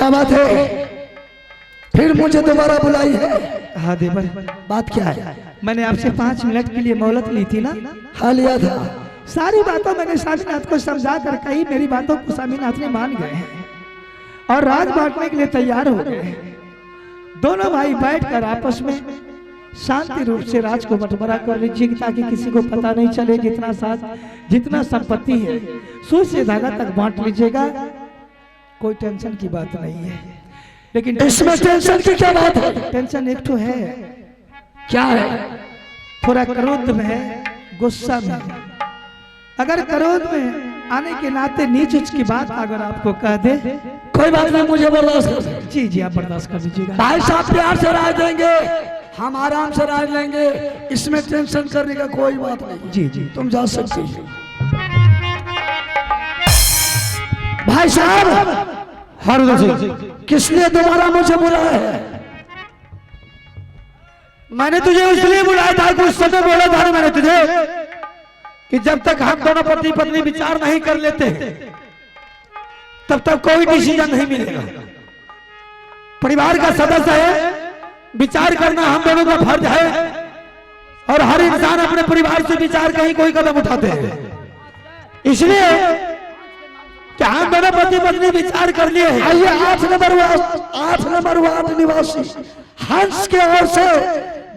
क्या बात है? फिर मुझे दोबारा बुलाई है? हाँ देवर, बात क्या है? मैंने आपसे 5 मिनट के लिए मोहलत ली थी ना। हाँ लिया था। सारी बातों मैंने स्वामीनाथ को समझा कर कही, मेरी बातों को स्वामीनाथ ने मान गए हैं और राज बांटने के लिए तैयार हो गए हैं। दोनों भाई बैठकर आपस में शांति रूप से राज को बंटवारा कर लीजिए ताकि किसी को पता नहीं चले। जितना संपत्ति है सुई से धागा तक बांट लीजिएगा, कोई टेंशन की बात नहीं है। लेकिन इसमें टेंशन की क्या बात है? टेंशन एक तो है। क्या है? थोड़ा क्रोध में है, गुस्सा में है। अगर क्रोध में आने के नाते नीच उच्च की बात अगर आपको कह दे, कोई बात नहीं, मुझे बर्दाश्त कर। जी जी आप बर्दाश्त कर लीजिएगा। भाई साहब प्यार से राय देंगे, हम आराम से राय लेंगे, इसमें टेंशन करने का कोई बात नहीं। जी जी तुम जा सकती हो। भाई साहब हारून सिंह, किसने दोबारा मुझे बुलाया है? मैंने तुझे इसलिए बुलाया था कि उस समय बोला था मैंने तुझे कि जब तक हम दोनों पति पत्नी विचार नहीं कर लेते तब तक कोई डिसीजन नहीं मिलेगा। परिवार का सदस्य है, विचार करना हम दोनों का फर्ज है और हर इंसान अपने परिवार से विचार कहीं कोई कदम उठाते हैं। इसलिए कि हम दोनों पति पत्नी विचार कर लिए हैं। आइए 8 नंबर वार्ड निवासी हंस के ओर से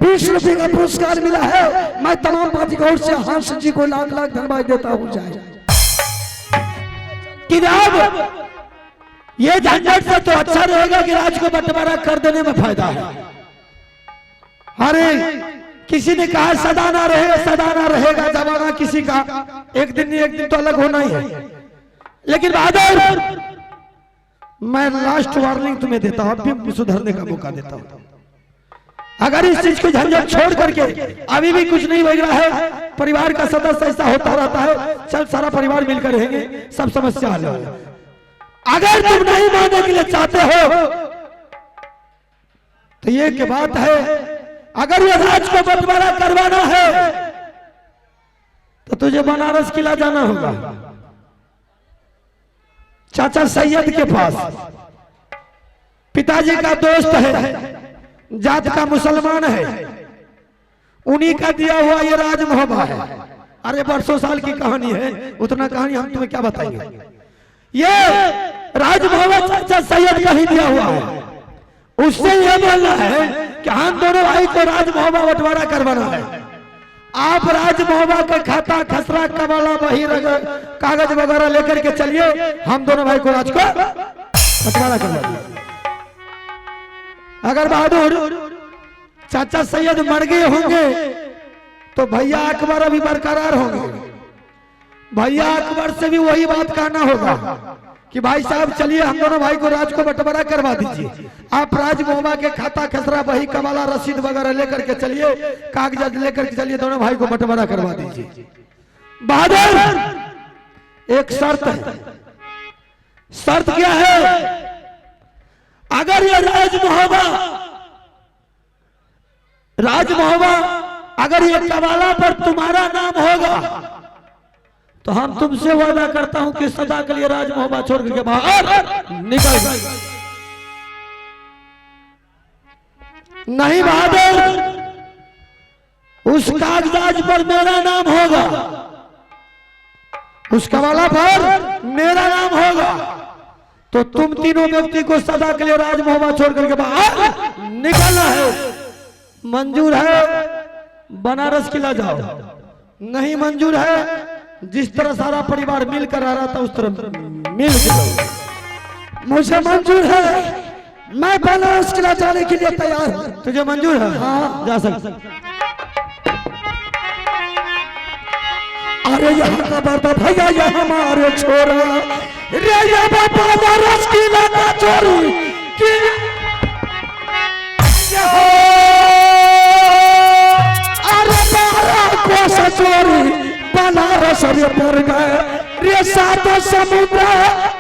20 रुपए का पुरस्कार मिला है। मैं तमाम पार्टी की ओर से हंस जी को लाख लाख धन्यवाद देता हूँ। जाए कि अब ये झंझट से तो अच्छा रहेगा कि राज को बंटवारा कर देने में फायदा है। अरे किसी ने कहा सदा ना रहेगा जमाना किसी का, एक दिन नहीं एक दिन तो अलग होना ही है। लेकिन बहादुर, मैं लास्ट वार्निंग तुम्हें देता हूं, अभी सुधरने का मौका देता हूं। अगर इस चीज को झंझट छोड़ करके अभी भी कुछ नहीं बज रहा है, परिवार का सदस्य ऐसा होता रहता है, चल सारा परिवार मिलकर रहेंगे, सब समस्या हल होगा। अगर तुम नहीं मानने के लिए चाहते हो तो ये की बात है, अगर ये राज को बंटवारा करवाना है तो तुझे बनारस किला जाना होगा, चाचा सैयद के पास। पिताजी का दोस्त है, जात का मुसलमान है, उन्हीं का दिया हुआ ये राज मोहब्बा है। अरे बरसों साल की कहानी है, उतना कहानी हम तुम्हें क्या बताएंगे। ये राज मोहब्बा चाचा सैयद का ही दिया हुआ है। उससे ये बोलना है कि हम दोनों भाई को राज मोहब्बा बंटवारा करवाना है। आप राज मोहब्बा का खाता खसरा कबाला बही कागज वगैरह लेकर के चलिए, हम दोनों भाई को राज को बंटवारा करवा दिए। अगर बहादुर चाचा सैयद मर गए होंगे तो भैया अकबर अभी बरकरार होंगे। भैया अकबर से भी वही बात कहना होगा कि भाई साहब चलिए हम दोनों भाई को राज को बंटवारा करवा दीजिए। आप राज मोहब्बा के खाता खसरा बही कबाला रसीद वगैरह लेकर के चलिए, कागजात लेकर के चलिए, दोनों भाई को बंटवारा करवा दीजिए। बहादुर एक शर्त है। शर्त क्या है? अगर ये राज मोहब्बा अगर ये कबाला पर तुम्हारा नाम होगा तो हम तुमसे वादा करता हूं कि सदा के लिए राज मोहब्बा छोड़ के बाहर निकल गए। नहीं बहादुर, उस कागजात पर मेरा नाम होगा, उस कबाला पर मेरा नाम होगा, तो तुम तीनों व्यक्ति को सदा के लिए राज मोहब्बा छोड़ करके बाहर निकलना है। मंजूर है? बनारस किला जाओ। नहीं मंजूर है? जिस तरह सारा परिवार मिलकर आ रहा था उस तरह मिल जाओ। मुझे मंजूर है, मैं बनारस किला जाने के लिए तैयार हूँ। तुझे मंजूर है? हाँ जा सकते। अरे यहाँ का बर्दा भैया ये हमारे छोरा रे, ये बनारस किला का चोरी कि अरे बारह चोरी बनारस रे पर गए रे, 7 समुद्र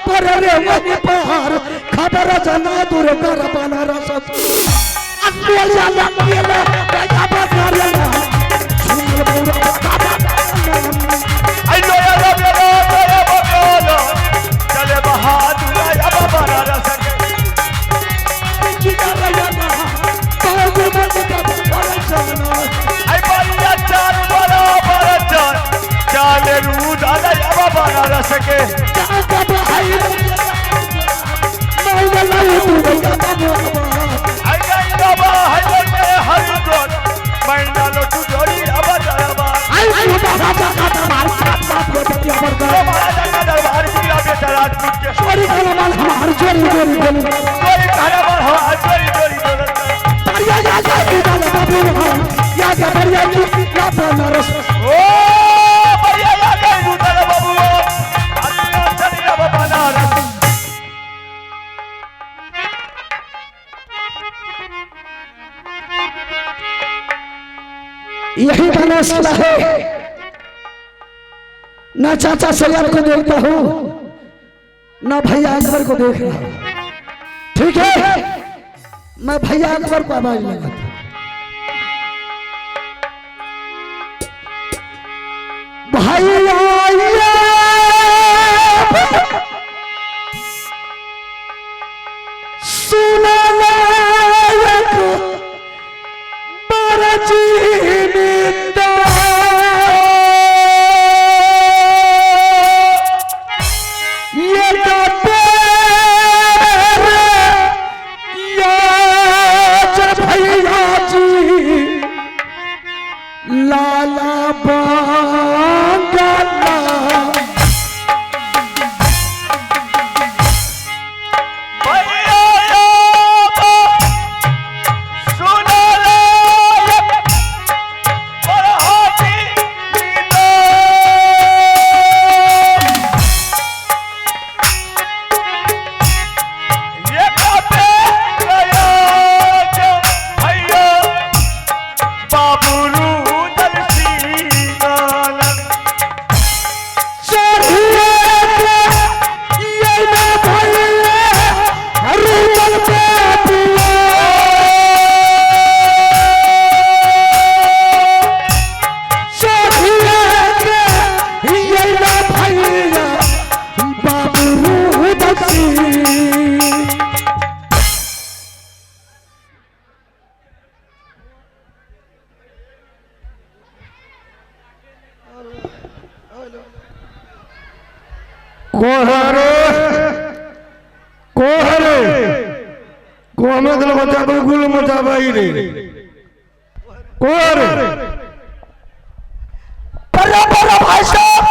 पर रे वही पहाड़, खबर जना दूर कर बनारस अकेला अकेला चले बहादुर बनारस और जोरी जोरी बोलो कोई खाना बढ़ो जोरी जोरी बोलो बढ़िया या बाबू या क्या बढ़िया की या बनारस ओ बढ़िया या गए दूसरा बाबू अभी चली अब बनारस यही बनारस किला है ना चाचा सैयद को देखता हूँ ना भैया अकबर को देख रहा हूँ ठीक है मैं भैया अकबर को आवाज लगाता भैया सुना लायक बरजी लाला बांगला भैया सुनो और हाथी ये कापे गया भैया बाबू भाई साहब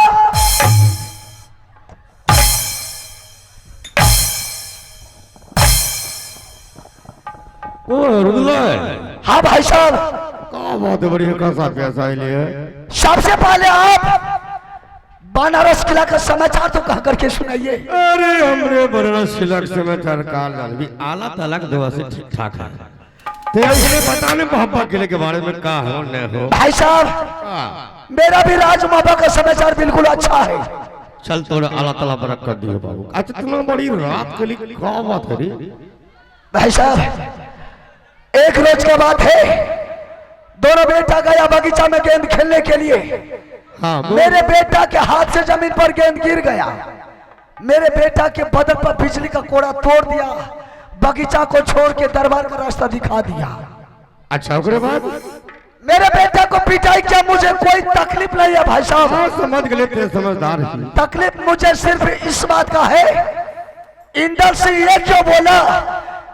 हाँ भाई साहब क्या बात है बढ़िया कैसा कैसा है सबसे पहले आप बनारस किला का समाचार तो कह करके सुनाइए। अरे हमरे बनारस किला के समाचार काल भी आला तलक दवा से ठीक ठाक है तेरे बताने मोहब्बा किले के बारे में क्या हो न हो भाई साहब मेरा भी राज मोहब्बा का समाचार बिल्कुल अच्छा है। चल तोड़ा आला तला बरक कर दियो बाबू अच्छा इतना बड़ी रात के लिए क्या बात करी भाई साहब एक रोज की बात है दोनों बेटा गया बगीचा में गेंद खेलने के लिए हाँ मेरे बेटा के हाथ से जमीन पर गेंद गिर गया मेरे बेटा के बदन पर बिजली का कोड़ा तोड़ दिया बगीचा को छोड़ के दरबार का रास्ता दिखा दिया। अच्छा उसके बाद मेरे बेटा को पिटाई क्या मुझे कोई तकलीफ नहीं है भाई साहब। हाँ, समझ गए थे समझदार तकलीफ मुझे सिर्फ इस बात का है इंदर सिंह ये क्यों बोला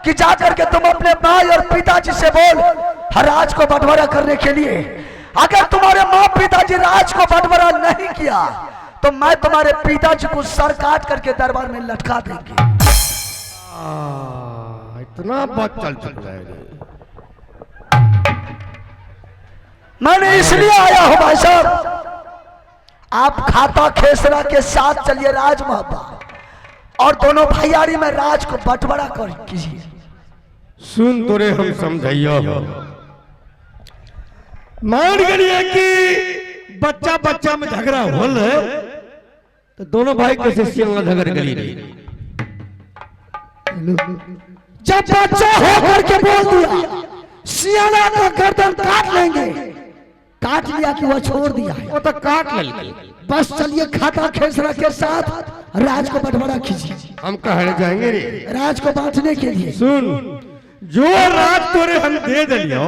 कि जाकर के तुम अपने भाई और पिताजी से बोल राज को बंटवारा करने के लिए अगर तुम्हारे माँ पिताजी राज को बंटवारा नहीं किया तो मैं तुम्हारे पिताजी को सर काट करके दरबार में लटका देंगे। इतना बात चल चुका है मैंने इसलिए आया हूं भाई साहब आप खाता खेसरा के साथ चलिए राज मोहब्बा और दोनों भैयारी में राज को बंटवारा कर कीजिए। सुन तोरे हम समझाइयो मान गए कि बच्चा बच्चा में झगड़ा होल तो दोनों भाई कैसे सियाना झगड़ गली नहीं जब बच्चा होकर के बोल दिया सियाना का गर्दन काट लेंगे काट लिया कि वो छोड़ दिया वो तो काट ले बस चलिए खाता खेसरा के साथ राज को बंटवारा कीजिए। हम कहने जाएंगे रे राज को बांटने के लिए सुन जो राज तोरे हम दे दियो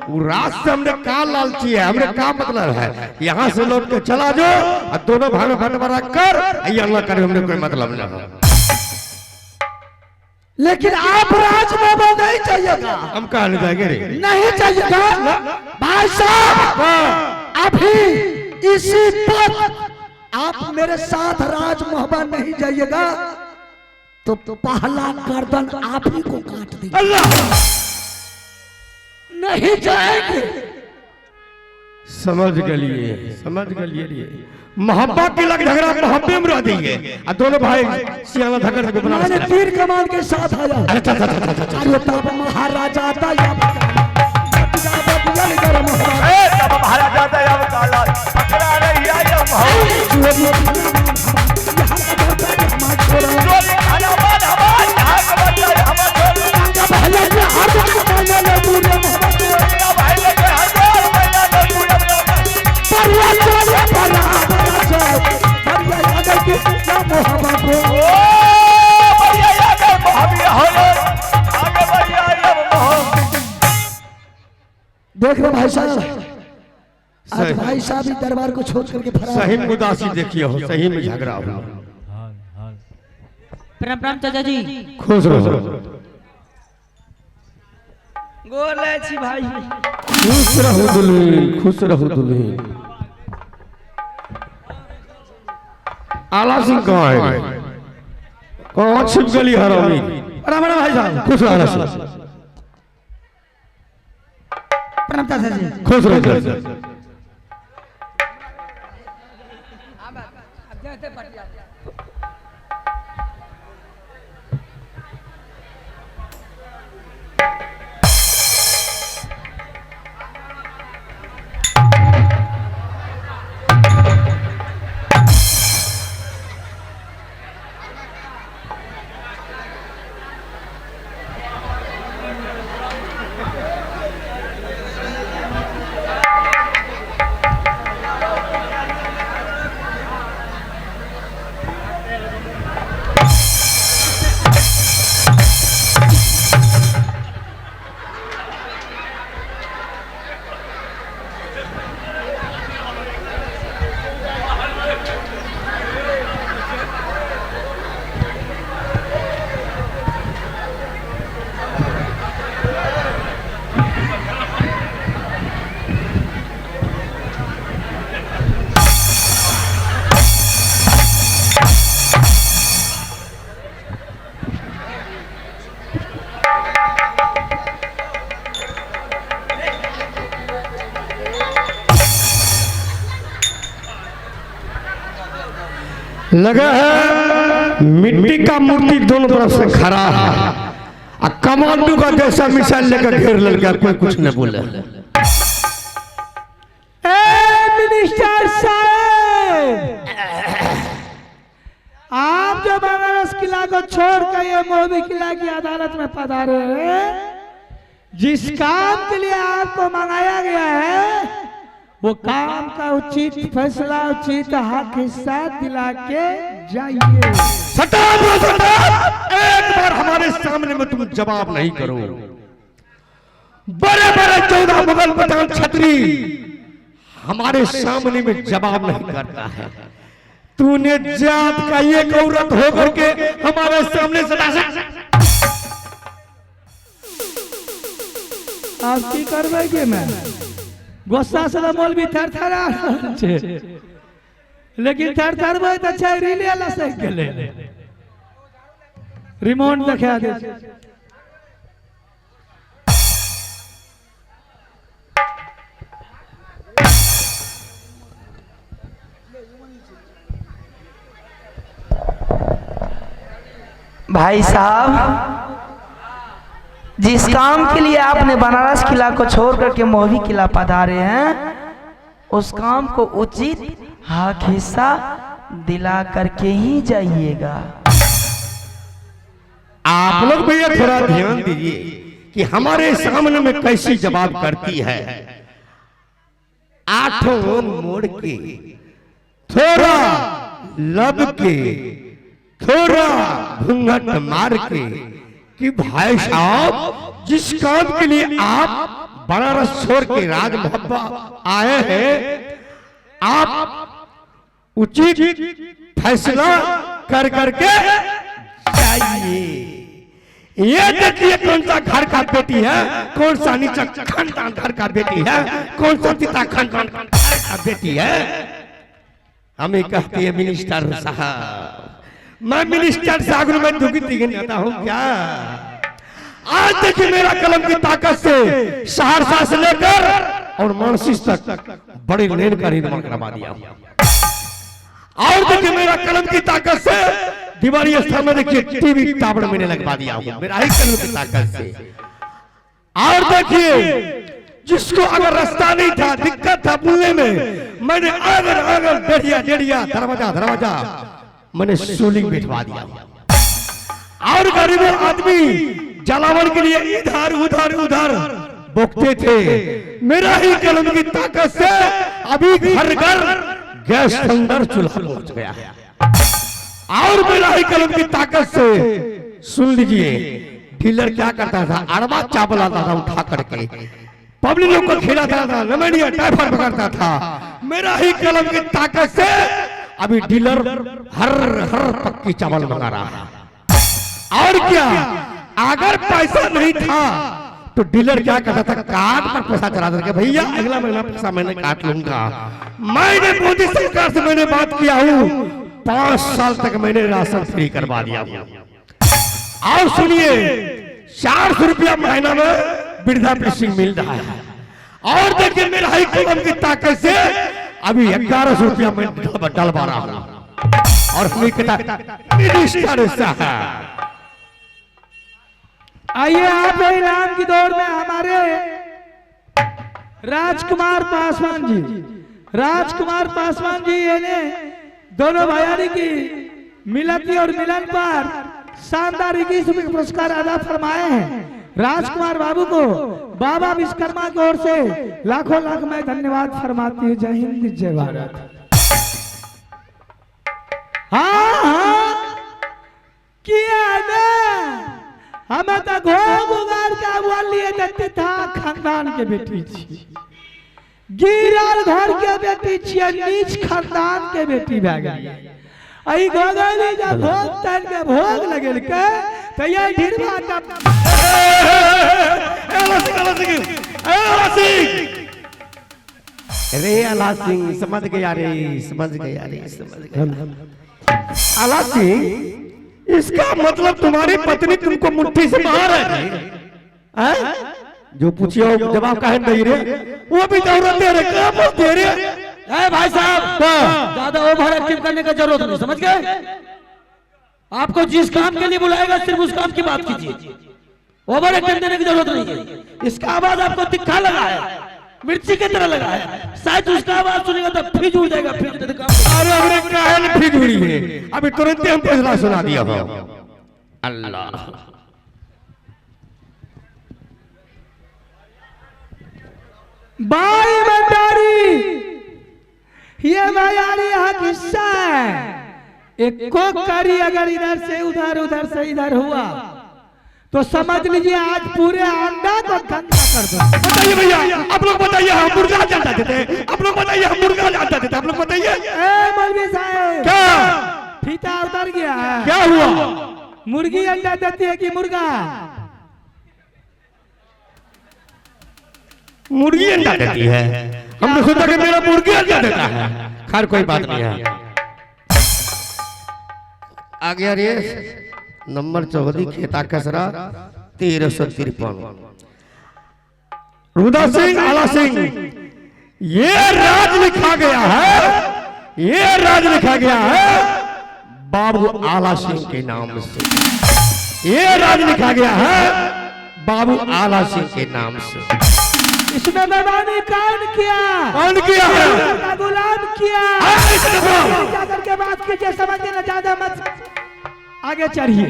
वो राज से हमने का लालची है हमने का मतलब है यहाँ से लौट के चला जाओ और दोनों भाई में बंटवारा कर अल्लाह करे हमने कोई मतलब नहीं हो लेकिन आप राज मोहब्बा नहीं चाहिएगा हम कहने जाएंगे रे नहीं चाहिएगा भाई साहब अभी इसी पर आप मेरे साथ राज मोहब्बा नहीं जाइएगा तो पहला गर्दन आप ही को काट दी। अल्लाह नहीं जाएंगे। समझ गलिए मोहब्बत की लग झगड़ा मोहब्बत में रह देंगे और दोनों भाई सियाना झगड़ के बना मैंने तीर कमान के साथ आया। अरे तब महाराजा था या महाराजा दयाल काला पकड़ा नहीं आया देख लो भाई साहब, आज भाई साहब इस दरबार को छोड़ करके फरार। सही में उदासी देखिए हो, सही में झगड़ा हो। प्रणाम प्रणाम चाचा जी। खुश रहो। गोर ले छी भाई। खुश रहो दुल्हन। आला सिंह कहाँ है? कहाँ छिप गली हरामी? अरे हमारा भाई साहब खुश रहो। प्रणाम चाचा जी। खुश रहो। लगा है मिट्टी का मूर्ति दोनों तरफ से खड़ा है और कमांडो का जैसा मिसाइल लेकर घेर लगा, कोई कुछ नहीं बोले। मिनिस्टर साहब, आप जो बनारस किला को छोड़कर ये मोदी किला की अदालत में पधारे हैं, जिस काम के लिए आपको मंगाया गया है वो काम का उचित फैसला, उचित हक हिस्सा दिला के जाइए। एक बार हमारे सामने में तुम जवाब नहीं करो। बड़े बड़े 14 मुगल पठान छतरी हमारे सामने में जवाब नहीं करता है। तूने जात का एक औरत होकर के हमारे सामने से आप की करबे मैं गुस्सा से बोल भी थर थरा लेकिन थर थर भाई तो अच्छा रिले ला से गेले रिमोट दिखा दे। भाई साहब, जिस काम के लिए आपने बनारस किला को छोड़ करके मोहवी किला पधारे हैं, उस काम को उचित हक हिस्सा दिला करके ही जाइएगा। आप लोग भैया थोड़ा ध्यान दीजिए कि हमारे सामने में कैसी जवाब करती है। आठों मोड़ के, थोड़ा लब के, थोड़ा घूंघट मार के कि भाई साहब जिस काम के लिए आप बनारस छोड़ के राज मोहब्बा आए हैं, आप उचित फैसला कर करके जाइए। ये देखिए कौन सा घर का बेटी है, कौन सा नीचा खानदान घर का बेटी है, कौन सा पिता खानदान का बेटी है। हमें कहती है मिनिस्टर साहब, मैं मिनिस्टर सागर में दुखी नेता हूँ क्या? आज देखिए मेरा कलम की ताकत से सहरसा से लेकर और मानसिस तक बड़े लेन का निर्माण करवा दिया। और देखिए मेरा कलम की ताकत से दिवाली स्थान में देखिए टीवी टावर मैंने लगवा दिया हूँ, मेरा ही कलम की ताकत से। और देखिए जिसको अगर रास्ता नहीं था, दिक्कत था बोलने में, मैंने अगर डेढ़िया दरवाजा मैंने सोलिंग बिठवा दिया। और गरीब आदमी जलावन के लिए इधर उधर बोकते थे, मेरा ही कलम की ताकत से अभी घर गैस सिलेंडर चूल्हा पहुंच गया है। और मेरा ही कलम की ताकत से सुन लीजिए, डीलर क्या करता था, अड़बा चावल आता था उठा करके पब्लिक लोग को खिलाता था, नमेनिया टाइफाइड पकड़ता था। मेरा ही कलम की ताकत से अभी डीलर हर पक्की चावल मंगा रहा है। और क्या, अगर पैसा नहीं था तो डीलर क्या करता था, कार्ड पर पैसा चला देता, भैया अगला महीना पैसा मैंने काट लूंगा। मैंने मोदी सरकार से मैंने बात किया हूँ, 5 साल तक मैंने राशन फ्री करवा दिया हूँ। और सुनिए, 400 रुपया महीना में वृद्धा पेंशन मिल रहा है। और देखिए मेरा हाई कलम की ताकत से अभी 1100 रुपया में डलवा रहा हूँ। और मिनिस्टर साहब, आइए आप इनाम की दौड़ में हमारे राजकुमार पासवान जी ने दोनों भाई की मिलती और मिलन पर शानदार 21 रुपये पुरस्कार अदा फरमाए हैं। राजकुमार बाबू को बाबा विश्वकर्मा की ओर से लाखों लाख मैं धन्यवाद फरमाती हूँ। जय हिंद, जय भारत। हाँ किया ना, हमें तो घोग उगार का बोल लिए देते था, खानदान के बेटी छी, गिरल घर के बेटी छिए, नीच खानदान के बेटी भए गई। आई गोगली का भोग तन के भोग लगल के तो ये ढिरवा का रे आला सिंह समझ गया रे आला सिंह, इसका मतलब तुम्हारी पत्नी तुमको मुट्ठी से बाहर है? जो पूछिए जवाब काहे नहीं रे, वो भी जरूरत है रे, क्या बोलते रे? भाई साहब, ज्यादा ओवर एक्टिंग करने का जरूरत नहीं, समझ गए? आपको जिस काम के लिए बुलाएगा सिर्फ उस काम की बात कीजिए, ओवर एक्टिंग देने की जरूरत नहीं है। इसका आवाज आपको तिखा लगा है, मिर्ची की तरह लगा है, शायद उसका आवाज सुनेगा तो फिर उड़ जाएगा। अरे हमने काहे फिर उड़ी है, अभी तुरंत हम फैसला सुना दिया हो। अल्लाह बाई बंडारी, ये बयारी यहाँ किस्सा है। एक कोकरी अगर इधर से उधर से इधर हुआ तो समझ लीजिए आज पूरे अंडा को गंदा कर दो। बताइए भैया, आप लोग बताइए, हम मुर्गा जानता देते, आप लोग बताइए, हम मुर्गा जानता देते, आप लोग बताइए। मौलवी साहब, क्या फीता उतर गया है? क्या हुआ? मुर्गी अंडा देती है कि मुर्गा? मुर्गी अंडा देती है। हमने सोचा कि मेरा मुर्गी अंडा देता है। खैर कोई बात नहीं है। आ गया रे नंबर 14 खेता कसरा 1353। रुदा सिंह आला सिंह, ये राज लिखा गया है, ये राज लिखा गया है बाबू आला सिंह के नाम से। ये राज लिखा गया है बाबू आला सिंह के नाम से। इसमें बेईमानी कौन किया? कौन किया है? गुलाम किया। जाकर के बात कीजिए, समझ लेना, ज्यादा मत आगे चढ़िए।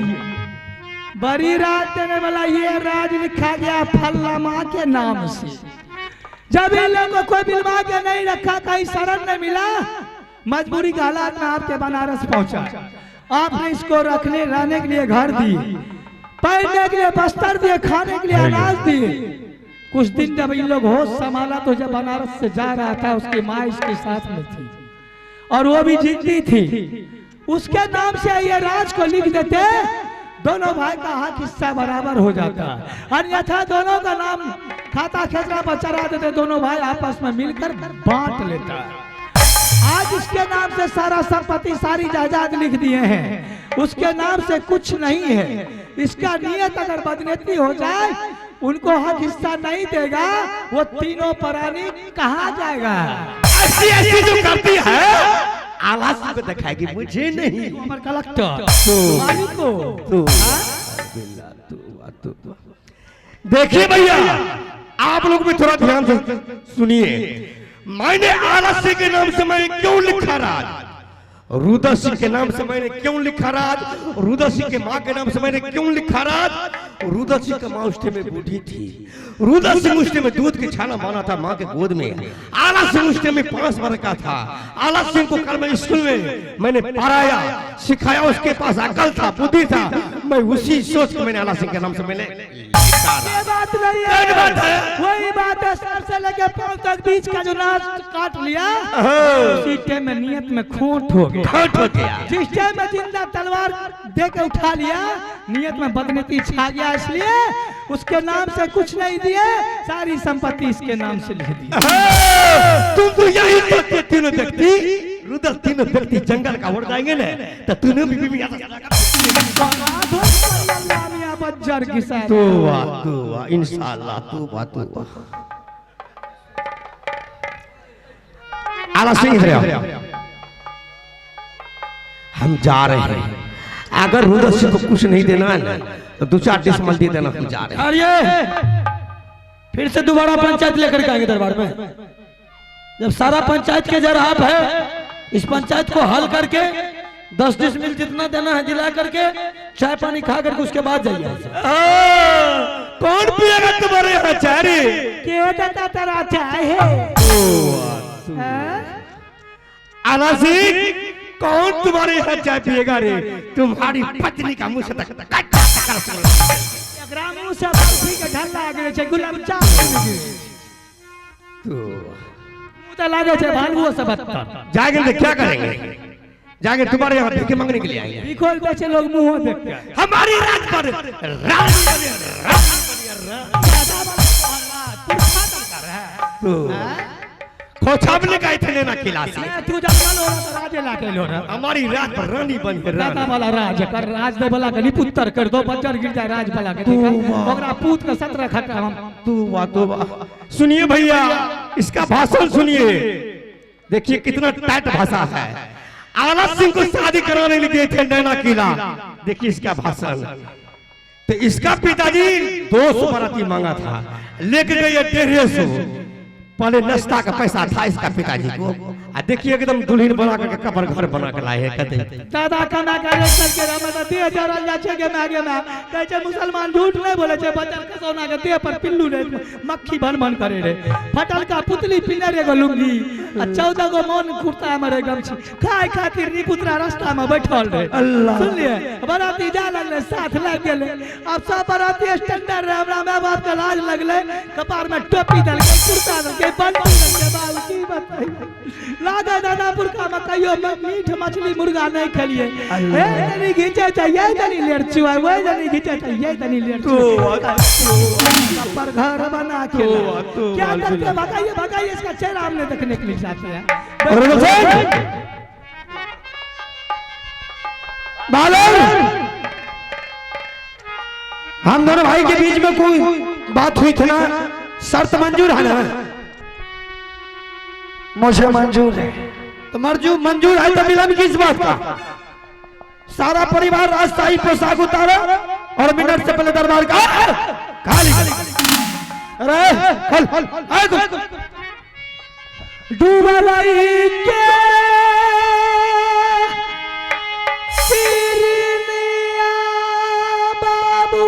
बड़ी रात देने वाला ये राज लिखा गया फल्लामा के नाम से। जब इन लोगों को कोई बिलवा के नहीं रखा, कहीं शरण नहीं मिला, मजबूरी के हालात में आपके बनारस पहुंचा। आपने इसको रहने के लिए घर दिए, पहनने के लिए वस्त्र दिए, खाने के लिए अनाज दिए। कुछ दिन जब इन लोग होश संभाला तो जब बनारस से जा रहा था, उसकी माँ इसके साथ में थी और वो भी जिंदी थी। उसके नाम से ये राज को लिख देते, दोनों भाई का हक हिस्सा बराबर हो जाता। अन्यथा दोनों का नाम खाता खेचरा पर चढ़ा देते, दोनों भाई आपस में मिलकर बांट लेता। आज इसके नाम से सारा संपत्ति, सारी जायदाद लिख दिए हैं उसके नाम से कुछ नहीं है। इसका नियत अगर बदनीति हो जाए, उनको हक हिस्सा नहीं देगा, वो तीनों प्राणी कहाँ जाएगा? ऐसी ऐसी जो करती है आवाज को दिखाएगी, मुझे नहीं। हमारे कलेक्टर मालिक को देखिए भैया, आप लोग भी थोड़ा ध्यान से सुनिए। मैंने आलस्य के नाम से मैंने क्यों लिखा राज, रुद्र सिंह के नाम से मैंने क्यों लिखा राज, रुद्र सिंह के माँ के नाम से मैंने क्यों लिखा राज। रुद्र सिंह की माँ उस टाइम में बूढ़ी थी, रुद्र सिंह उस टाइम में दूध की छाना माना था माँ के गोद में। आला सिंह उस टाइम में 5 वर्ष का था। आला सिंह को कल मैं स्कूल में मैंने पढ़ाया सिखाया, उसके पास अकल था, बुद्धि था। मैं उसी सोच के मैंने आला सिंह के नाम से मैंने ये बात नहीं है, वही बात है। सर से लेके पांव तक बीच का जो नाच काट लिया, उसी टाइम में नियत में खोट हो गया। जिस टाइम में जिंदा तलवार दे के उठा लिया, नियत में बदनीति छा गया, इसलिए उसके नाम से कुछ नहीं दिए, सारी संपत्ति इसके नाम से लिख दी। तुम तो यही सोचते तीनों व्यक्ति, रुद्र तीनों व्यक्ति जंगल का उड़ जाएंगे ना, तो तूने भी बज्जर की साथ तू इंशाअल्लाह तू आला सिंह हम जा रहे हैं। अगर रुद्र सिंह को कुछ नहीं देना है ना, तो 2-4 डिसमल दे देना। हम जा रहे हैं। अरे फिर से दोबारा पंचायत लेकर के आएंगे दरबार में। जब सारा पंचायत के जराब है, इस पंचायत को हल करके 10 डिसमिल जितना देना है दिला करके चाय पानी खा करके उसके बाद जाइए। कौन पिएगा तुम्हारे यहाँ चाय रे? के देता तेरा चाय है? आला सिंह, कौन तुम्हारे यहाँ चाय पिएगा रे? तुम्हारी पत्नी का मुंह से ग्रामों से बर्फी के ढल्ला आगे छे, गुलाब जामुन तो लागे छे, भालुओं से बदतर। जाएंगे तो क्या करेंगे? जाएंगे तुम्हारे यहाँ भिख मांगने के लिए आएंगे। बिखोल बेचे लोग मुंह देख के। हमारी राज पर खोछाबने का इतने ना खिलासी। तू जंगल हो तो राजे लाके लो ना। हमारी राज पर रानी बन के दादा वाला राज कर, राज दे वाला गली पुत्र कर दो, बच्चर गिर जाए राज वाला के देखा, ओकरा पूत के 17 खट्टा हम। तू सुनिए भैया, इसका भाषण सुनिए। देखिए कितना टाइट भाषा है। आला सिंह को शादी कराने लिए गए थे नैना किला। देखिए इसका भाषण। तो इसका पिताजी 200 बाराती मांगा था, लेके गए 150। पहले नाश्ता का पैसा था इसका पिताजी को। देखिए एकदम दुल्हन बना करके कबर घर बना के लाए हैं। कहते दादा कमा करे चल के रमती जरल जा छे के मागे में कहै छे मुसलमान झूठ नहीं बोले छे, बचल के सोना के देह पर पिल्लू रे मक्खी बन बन करे रे, फटल का पुतली पिन्ने रे गलुंगी, आ 14 गो मन कुर्ता में रे गमछी खाए खातिर नी पुत्रा रास्ता में बैठल रे। सुन लिए बराती जा लगले, साथ लग गेले। अब सब बराती स्टैंडर्ड रे, हमरा मां बाप के लाज लगले, कपार में टोपी दल के कुर्ता दल के बंटी दल के बाबू की बताई लादा दादापुर का मकइयो मीठ मछली मुर्गा नहीं खलिए। ए तनी घिचे चाहिए, तनी लेर चुआ, वो तनी घिचे चाहिए, तनी लेर चुआ पर घर बना के क्या करते भगाइए भगाइए, इसका चेहरा हमने देखने के लिए चाहते हैं। हम दोनों भाई के बीच में कोई बात हुई थी ना, शर्त मंजूर है ना? मुझे मंजूर है। तो मंजूर है तो मिलन किस बात का? सारा परिवार राजशाही पोशाक उतारा और मिनट से पहले दरबार का खाली। अरे डूबलाई के सिरनिया बाबू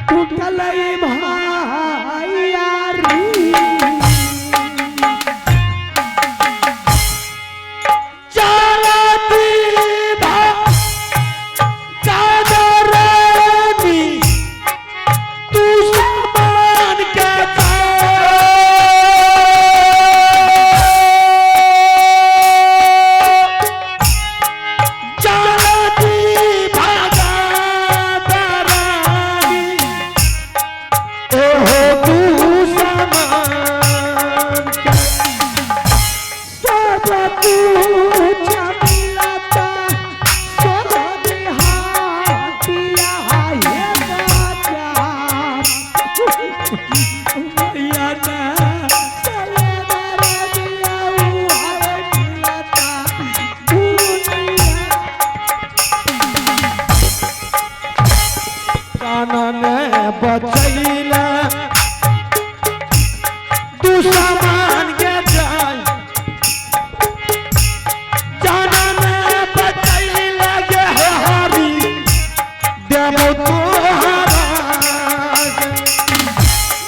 टूटलई भैया ना चले दारा दिया हवे मिलता दुनिया कानन बचैला दुश्मन के जाय जानन बचैला गे हरी देबो तोहरा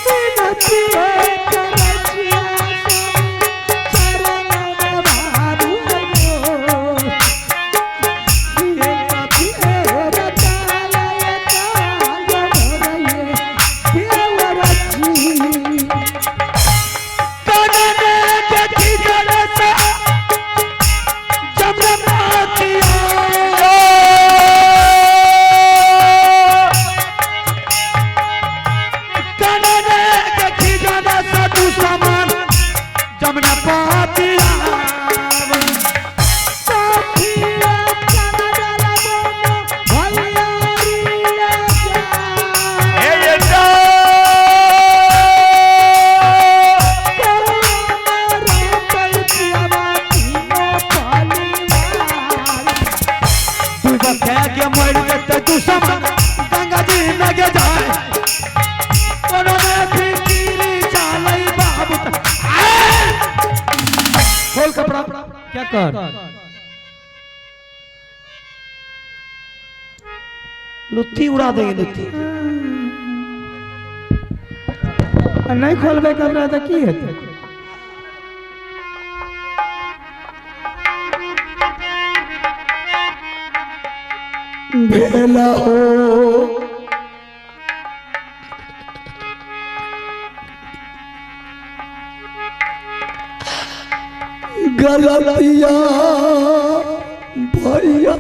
मिनती है करजिया चरण में बाबू ये कभी रचाला ये काल भरये देवरजी कानन के खिजल से जमनातिया कानन के खिजल से दुश्मन जमना पातिया साथिया कनडला दोनों भैया रिया जा के मर जते दुश्मन गंगा जी लगे जाए कोनो में फिकीरी चालै बाबू खोल कपड़ा क्या कर लुत्ती उड़ा देंगे लुत्ती नहीं खोलबे कपड़ा तो की हेतै भेला हो गलतिया भैया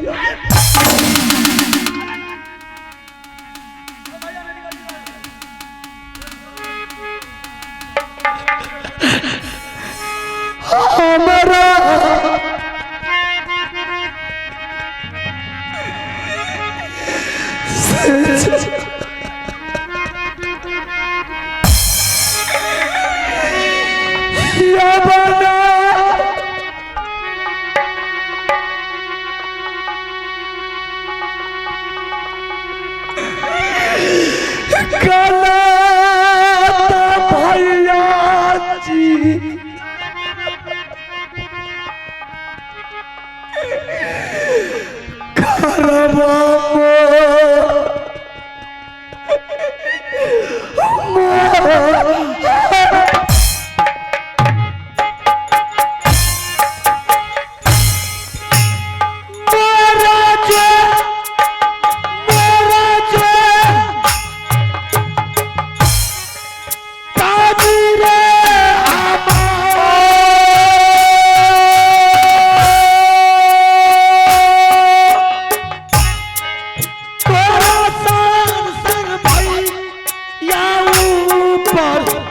हमारा या बना कला भैया जी करवा पर